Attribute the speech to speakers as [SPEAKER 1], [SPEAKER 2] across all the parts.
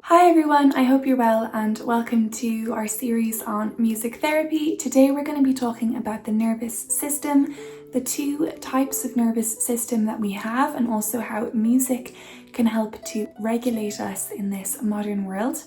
[SPEAKER 1] Hi everyone, I hope you're well and welcome to our series on music therapy. Today we're going to be talking about the nervous system, the two types of nervous system that we have, and also how music can help to regulate us in this modern world.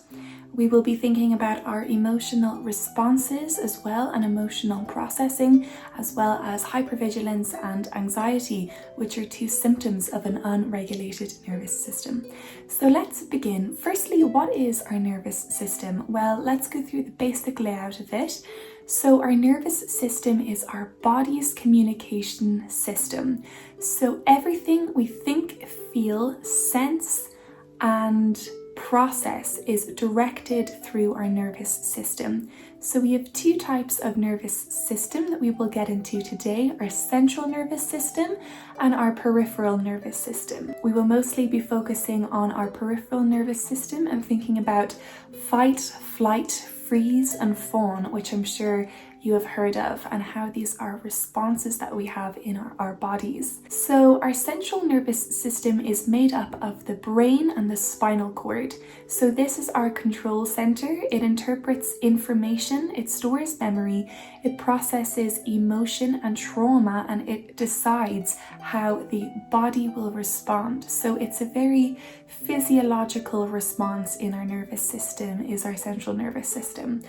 [SPEAKER 1] We will be thinking about our emotional responses as well, and emotional processing, as well as hypervigilance and anxiety, which are two symptoms of an unregulated nervous system. So let's begin. Firstly, what is our nervous system? Well, let's go through the basic layout of it. So our nervous system is our body's communication system. So everything we think, feel, sense, and process is directed through our nervous system. So we have two types of nervous system that we will get into today: our central nervous system and our peripheral nervous system. We will mostly be focusing on our peripheral nervous system and thinking about fight, flight, freeze and fawn, which I'm sure you have heard of, and how these are responses that we have in our bodies. So our central nervous system is made up of the brain and the spinal cord. So this is our control center. It interprets information, it stores memory, it processes emotion and trauma, and it decides how the body will respond. So it's a very physiological response in our nervous system, is our central nervous system.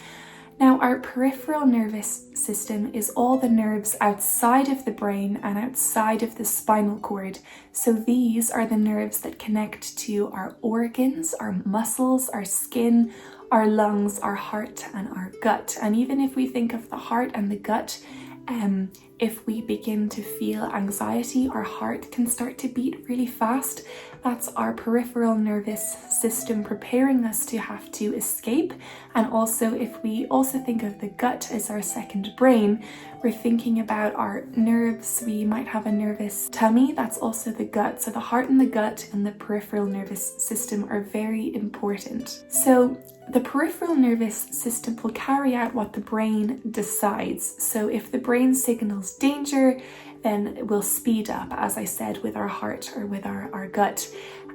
[SPEAKER 1] Now, our peripheral nervous system is all the nerves outside of the brain and outside of the spinal cord. So these are the nerves that connect to our organs, our muscles, our skin, our lungs, our heart, and our gut. And even if we think of the heart and the gut, if we begin to feel anxiety, our heart can start to beat really fast. That's our peripheral nervous system preparing us to have to escape. And also, if we also think of the gut as our second brain, we're thinking about our nerves. We might have a nervous tummy. That's also the gut. So the heart and the gut and the peripheral nervous system are very important. So the peripheral nervous system will carry out what the brain decides. So if the brain signals danger, then we'll speed up, as I said, with our heart or with our gut.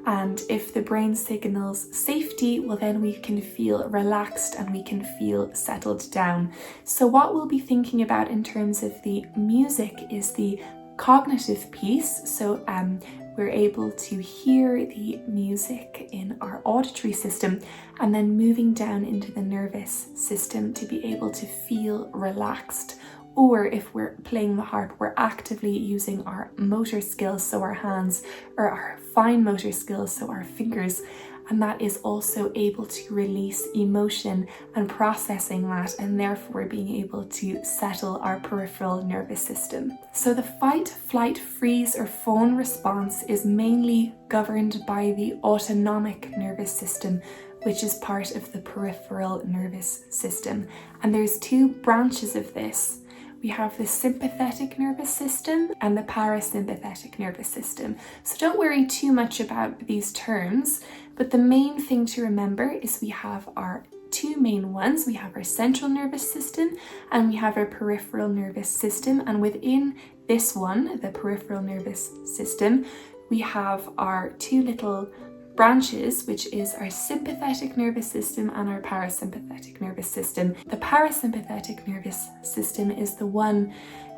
[SPEAKER 1] And if the brain signals safety, well, then we can feel relaxed and we can feel settled down. So what we'll be thinking about in terms of the music is the cognitive piece. So we're able to hear the music in our auditory system, and then moving down into the nervous system to be able to feel relaxed. Or if we're playing the harp, we're actively using our motor skills, so our hands, or our fine motor skills, so our fingers, and that is also able to release emotion and processing that, and therefore being able to settle our peripheral nervous system. So the fight, flight, freeze or fawn response is mainly governed by the autonomic nervous system, which is part of the peripheral nervous system. And there's two branches of this. We have the sympathetic nervous system and the parasympathetic nervous system. So don't worry too much about these terms, but the main thing to remember is we have our two main ones. We have our central nervous system and we have our peripheral nervous system. And within this one, the peripheral nervous system, we have our two little branches, which is our sympathetic nervous system and our parasympathetic nervous system. The parasympathetic nervous system is the one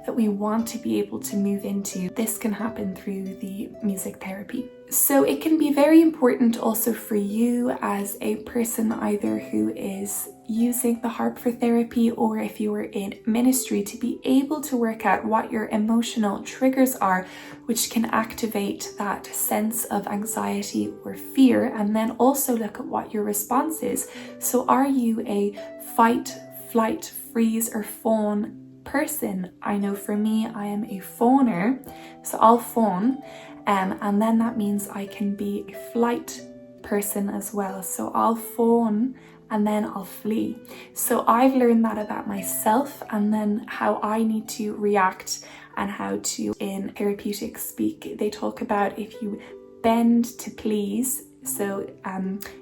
[SPEAKER 1] that we want to be able to move into. This can happen through the music therapy. So it can be very important also for you as a person either who is using the harp for therapy, or if you are in ministry, to be able to work out what your emotional triggers are, which can activate that sense of anxiety or fear, and then also look at what your response is. So are you a fight, flight, freeze or fawn person? I know for me, I am a fawner, so I'll fawn, and then that means I can be a flight person as well. So I'll fawn and then I'll flee. So I've learned that about myself, and then how I need to react and how to, in therapeutic speak, they talk about if you bend to please. So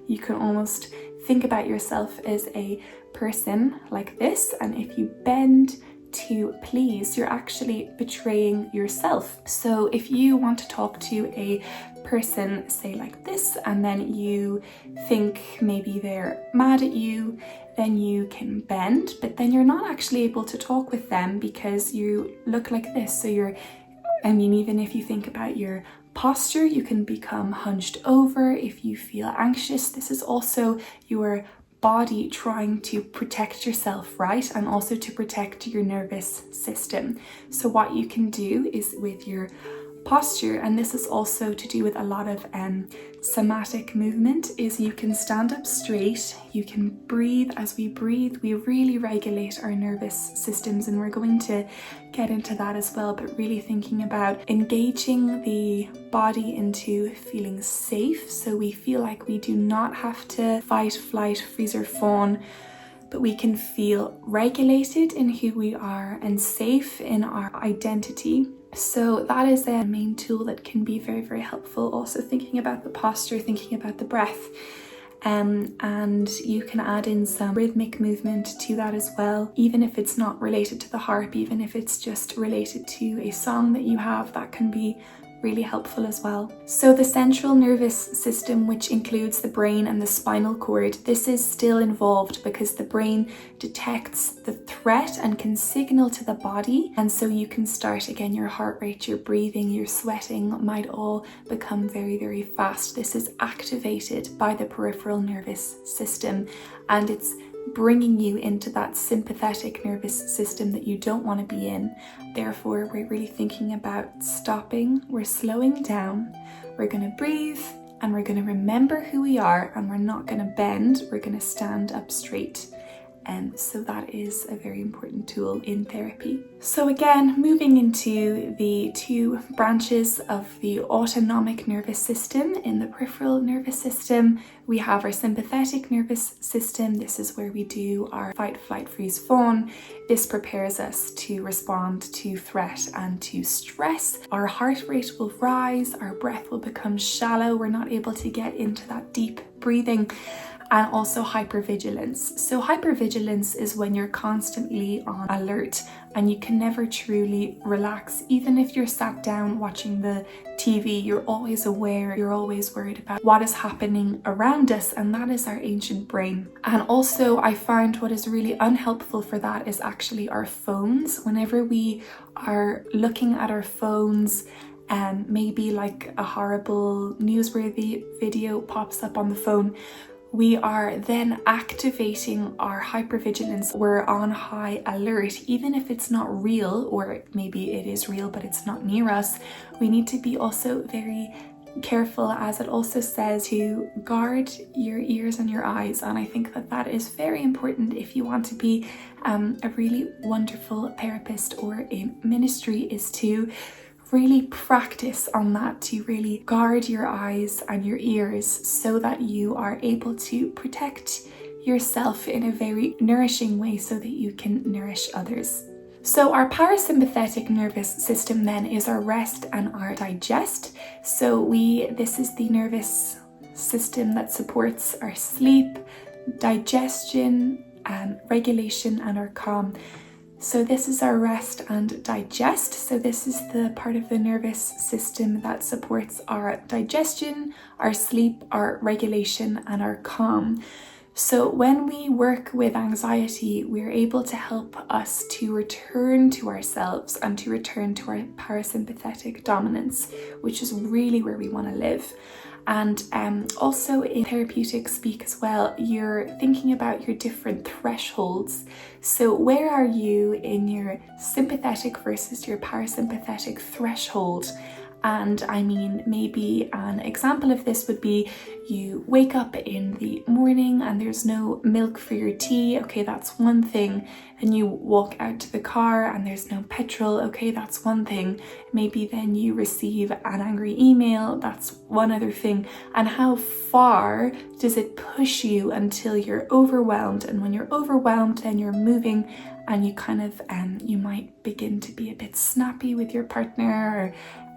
[SPEAKER 1] you can almost think about yourself as a person like this, and if you bend to please, you're actually betraying yourself. So if you want to talk to a person, say like this, and then you think maybe they're mad at you, then you can bend, but then you're not actually able to talk with them because you look like this. So even if you think about your posture, you can become hunched over. If you feel anxious, this is also your body trying to protect yourself, right? And also to protect your nervous system. So what you can do is with your posture, and this is also to do with a lot of somatic movement, is you can stand up straight, you can breathe. As we breathe, we really regulate our nervous systems, and we're going to get into that as well, but really thinking about engaging the body into feeling safe, so we feel like we do not have to fight, flight, freeze or fawn, but we can feel regulated in who we are and safe in our identity. So that is a main tool that can be very, very helpful. Also thinking about the posture, thinking about the breath, and you can add in some rhythmic movement to that as well. Even if it's not related to the harp, even if it's just related to a song that you have, that can be really helpful as well. So the central nervous system, which includes the brain and the spinal cord, this is still involved because the brain detects the threat and can signal to the body, and so you can start again, your heart rate, your breathing, your sweating might all become very, very fast. This is activated by the peripheral nervous system, and it's bringing you into that sympathetic nervous system that you don't want to be in. Therefore, we're really thinking about stopping, we're slowing down, we're going to breathe, and we're going to remember who we are, and we're not going to bend, we're going to stand up straight. And so that is a very important tool in therapy. So again, moving into the two branches of the autonomic nervous system. In the peripheral nervous system, we have our sympathetic nervous system. This is where we do our fight, flight, freeze, fawn. This prepares us to respond to threat and to stress. Our heart rate will rise, our breath will become shallow, we're not able to get into that deep breathing. And also hypervigilance. So hypervigilance is when you're constantly on alert and you can never truly relax. Even if you're sat down watching the TV, you're always aware, you're always worried about what is happening around us, and that is our ancient brain. And also I find what is really unhelpful for that is actually our phones. Whenever we are looking at our phones, and maybe like a horrible newsworthy video pops up on the phone, we are then activating our hypervigilance. We're on high alert, even if it's not real, or maybe it is real but it's not near us. We need to be also very careful, as it also says, to guard your ears and your eyes. And I think that that is very important if you want to be a really wonderful therapist or in ministry, is to really practice on that, to really guard your eyes and your ears so that you are able to protect yourself in a very nourishing way so that you can nourish others. So our parasympathetic nervous system then is our rest and our digest. So this is the nervous system that supports our sleep, digestion, regulation, and our calm. So this is our rest and digest. So this is the part of the nervous system that supports our digestion, our sleep, our regulation, and our calm. So when we work with anxiety, we're able to help us to return to ourselves and to return to our parasympathetic dominance, which is really where we want to live. And also in therapeutic speak as well, you're thinking about your different thresholds. So where are you in your sympathetic versus your parasympathetic threshold? And I mean, maybe an example of this would be you wake up in the morning and there's no milk for your tea. Okay, that's one thing. And you walk out to the car and there's no petrol. Okay, that's one thing. Maybe then you receive an angry email. That's one other thing. And how far does it push you until you're overwhelmed? And when you're overwhelmed, then you're moving and you kind of, you might begin to be a bit snappy with your partner, or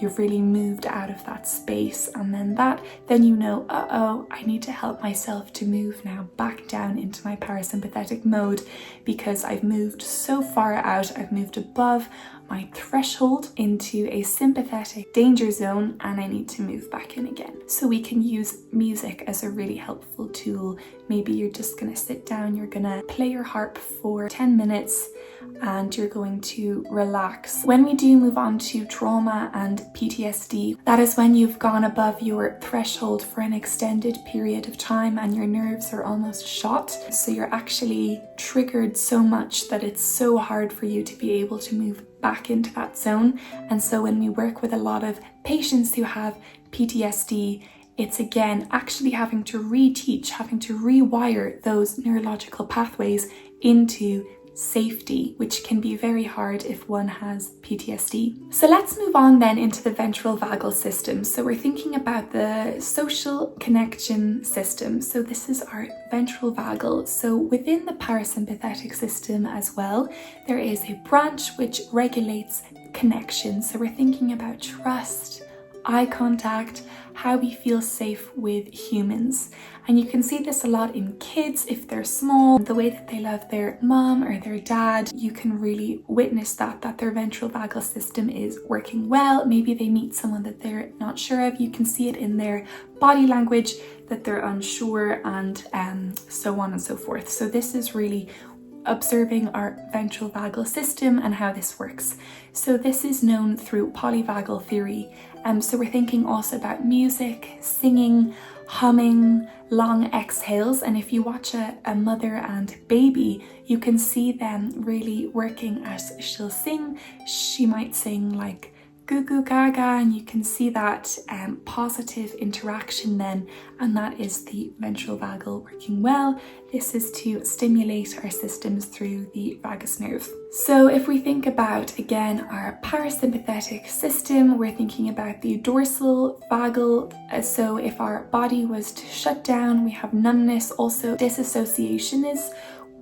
[SPEAKER 1] you've really moved out of that space, and then you know, I need to help myself to move now back down into my parasympathetic mode, because I've moved so far out, I've moved above my threshold into a sympathetic danger zone, and I need to move back in again. So we can use music as a really helpful tool. Maybe you're just going to sit down, you're going to play your harp for 10 minutes and you're going to relax. When we do move on to trauma and PTSD, that is when you've gone above your threshold for an extended period of time and your nerves are almost shot. So you're actually triggered so much that it's so hard for you to be able to move back into that zone. And so when we work with a lot of patients who have PTSD, it's again actually having to reteach, having to rewire those neurological pathways into safety, which can be very hard if one has PTSD. So let's move on then into the ventral vagal system. So we're thinking about the social connection system. So this is our ventral vagal. So within the parasympathetic system as well, there is a branch which regulates connection. So we're thinking about trust, eye contact, how we feel safe with humans. And you can see this a lot in kids if they're small, the way that they love their mom or their dad. You can really witness that their ventral vagal system is working well. Maybe they meet someone that they're not sure of. You can see it in their body language that they're unsure, and so on and so forth. So this is really observing our ventral vagal system and how this works. So this is known through polyvagal theory. So we're thinking also about music, singing, humming, long exhales. And if you watch a mother and baby, you can see them really working as she'll sing. She might sing like goo goo gaga, and you can see that positive interaction then, and that is the ventral vagal working well. This is to stimulate our systems through the vagus nerve. So if we think about again our parasympathetic system, we're thinking about the dorsal vagal. So if our body was to shut down, we have numbness. Also disassociation is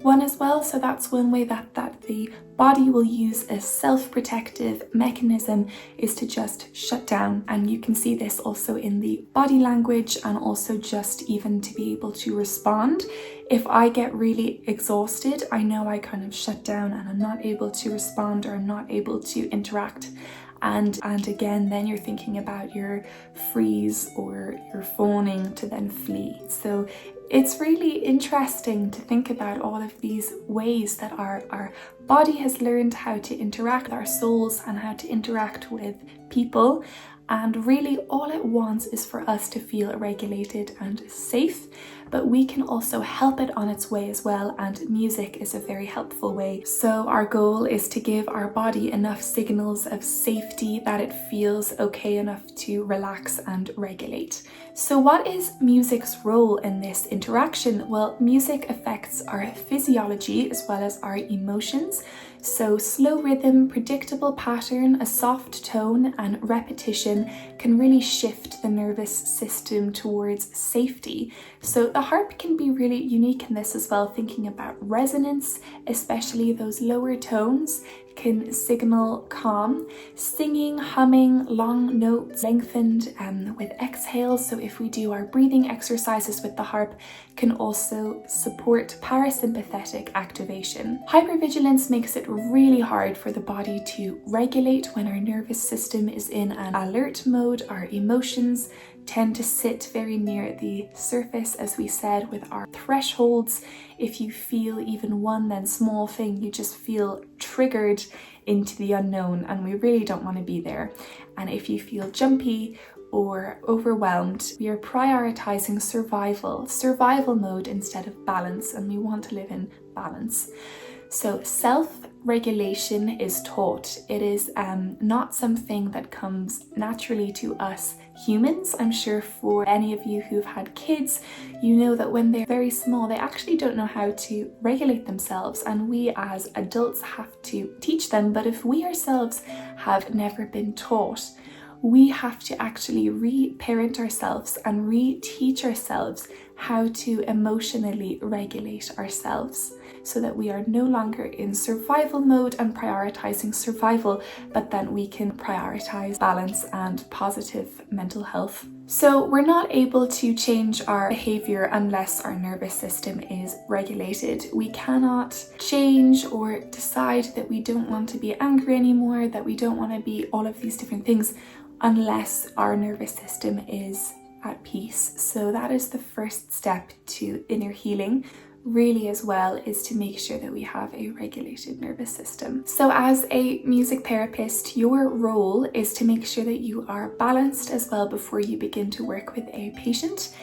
[SPEAKER 1] one as well. So that's one way that the body will use a self-protective mechanism, is to just shut down. And you can see this also in the body language, and also just even to be able to respond. If I get really exhausted, I know I kind of shut down and I'm not able to respond, or I'm not able to interact. And again, then you're thinking about your freeze or your fawning to then flee. So it's really interesting to think about all of these ways that our body has learned how to interact with our souls and how to interact with people. And really all it wants is for us to feel regulated and safe, but we can also help it on its way as well, and music is a very helpful way. So our goal is to give our body enough signals of safety that it feels okay enough to relax and regulate. So what is music's role in this interaction? Well, music affects our physiology as well as our emotions. So slow rhythm, predictable pattern, a soft tone and repetition can really shift the nervous system towards safety. So the harp can be really unique in this as well, thinking about resonance, especially those lower tones can signal calm. Singing, humming, long notes lengthened with exhales. So if we do our breathing exercises with the harp, can also support parasympathetic activation. Hypervigilance makes it really hard for the body to regulate when our nervous system is in an alert mode. Our emotions tend to sit very near the surface, as we said, with our thresholds. If you feel even one then small thing, you just feel triggered into the unknown, and we really don't want to be there. And if you feel jumpy or overwhelmed, we are prioritizing survival mode instead of balance, and we want to live in balance. So self-regulation is taught. It is not something that comes naturally to us humans. I'm sure for any of you who've had kids, you know that when they're very small, they actually don't know how to regulate themselves, and we as adults have to teach them. But if we ourselves have never been taught, we have to actually re-parent ourselves and re-teach ourselves how to emotionally regulate ourselves so that we are no longer in survival mode and prioritizing survival, but then we can prioritize balance and positive mental health. So we're not able to change our behavior unless our nervous system is regulated. We cannot change or decide that we don't want to be angry anymore, that we don't want to be all of these different things, unless our nervous system is at peace. So that is the first step to inner healing, really, as well, is to make sure that we have a regulated nervous system. So as a music therapist, your role is to make sure that you are balanced as well before you begin to work with a patient.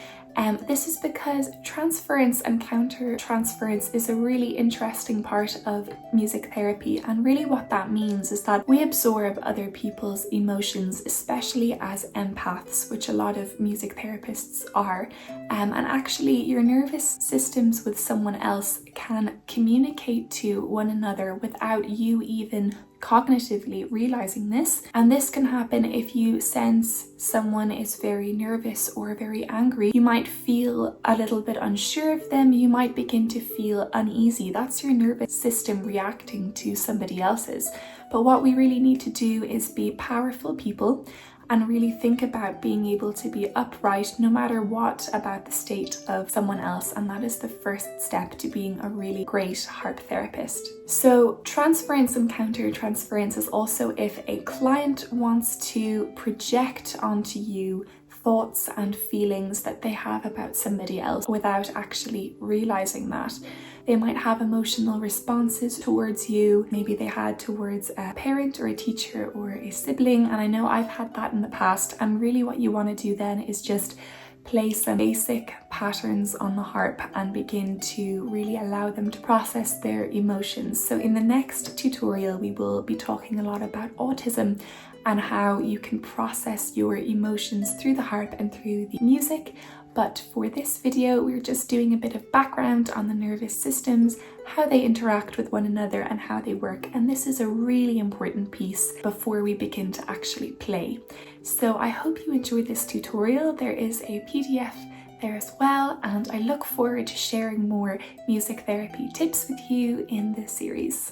[SPEAKER 1] This is because transference and counter-transference is a really interesting part of music therapy, and really what that means is that we absorb other people's emotions, especially as empaths, which a lot of music therapists are, and actually your nervous systems with someone else can communicate to one another without you even cognitively realizing this. And this can happen if you sense someone is very nervous or very angry. You might feel a little bit unsure of them. You might begin to feel uneasy. That's your nervous system reacting to somebody else's. But what we really need to do is be powerful people and really think about being able to be upright no matter what about the state of someone else. And that is the first step to being a really great harp therapist. So transference and counter-transference is also if a client wants to project onto you thoughts and feelings that they have about somebody else without actually realizing that. They might have emotional responses towards you, maybe they had towards a parent or a teacher or a sibling, and I know I've had that in the past. And really what you want to do then is just play some basic patterns on the harp and begin to really allow them to process their emotions. So in the next tutorial we will be talking a lot about autism and how you can process your emotions through the harp and through the music. But for this video, we're just doing a bit of background on the nervous systems, how they interact with one another and how they work. And this is a really important piece before we begin to actually play. So I hope you enjoyed this tutorial. There is a PDF there as well, and I look forward to sharing more music therapy tips with you in this series.